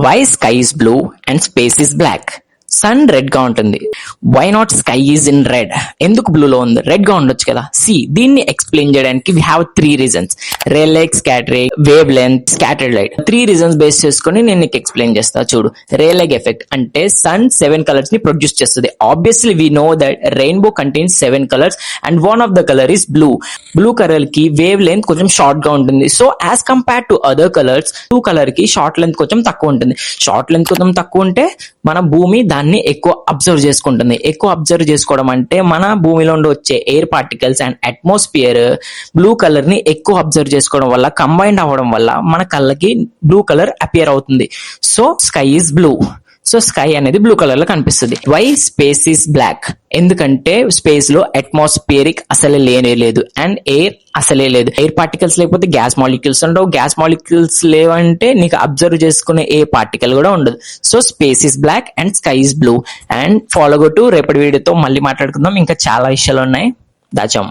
Why sky is blue and space is black? Sun red గా ఉంటుంది. Why not sky is in red? ఎందుకు blue లో ఉంది? Red గా ఉండొచ్చు కదా. దీన్ని ఎక్స్ప్లెయిన్ చేయడానికి we have 3 reasons: ray light, scattering, wavelength, scattered light. 3 reasons base చేసుకుని నేను నీకు ఎక్స్ప్లెయిన్ చేస్తా. చూడు, రే లైట్ ఎఫెక్ట్ అంటే సన్ 7 కలర్స్ ని ప్రొడ్యూస్ చేస్తుంది. Obviously we know that rainbow contains 7 colours and one of the colour is blue. Blue colour కి wave length కొంచెం షార్ట్ గా ఉంటుంది. So as compare to other colours, blue colour కి short length కొంచెం తక్కువ ఉంటుంది. షార్ట్ లెంత్ కొంచెం తక్కువ ఉంటే మన భూమి దాన్ని ఎక్కువ అబ్జర్వ్ చేసుకుంటుంది. ఎక్కువ అబ్జర్వ్ చేసుకోవడం అంటే మన భూమిలో వచ్చే air particles and atmosphere blue colour ని ఎక్కువ అబ్జర్వ్ చేసుకోవడం వల్ల, కంబైండ్ అవ్వడం వల్ల మన కళ్ళకి బ్లూ కలర్ అపియర్ అవుతుంది. So sky is blue. So sky అనేది బ్లూ కలర్ లో కనిపిస్తుంది. Why space is black? ఎందుకంటే స్పేస్ లో అట్మాస్ఫియరిక్ అసలే లేనే లేదు అండ్ ఎయిర్ అసలే లేదు. ఎయిర్ పార్టికల్స్ లేకపోతే గ్యాస్ మాలిక్యూల్స్ ఉండవు. గ్యాస్ మాలిక్యూల్స్ లేవంటే నీకు అబ్జర్వ్ చేసుకునే ఏ పార్టికల్ కూడా ఉండదు. So space is black and sky is blue. And follow to రేపటి వీడియోతో మళ్ళీ మాట్లాడుకుందాం. ఇంకా చాలా విషయాలు ఉన్నాయి. దాచాం.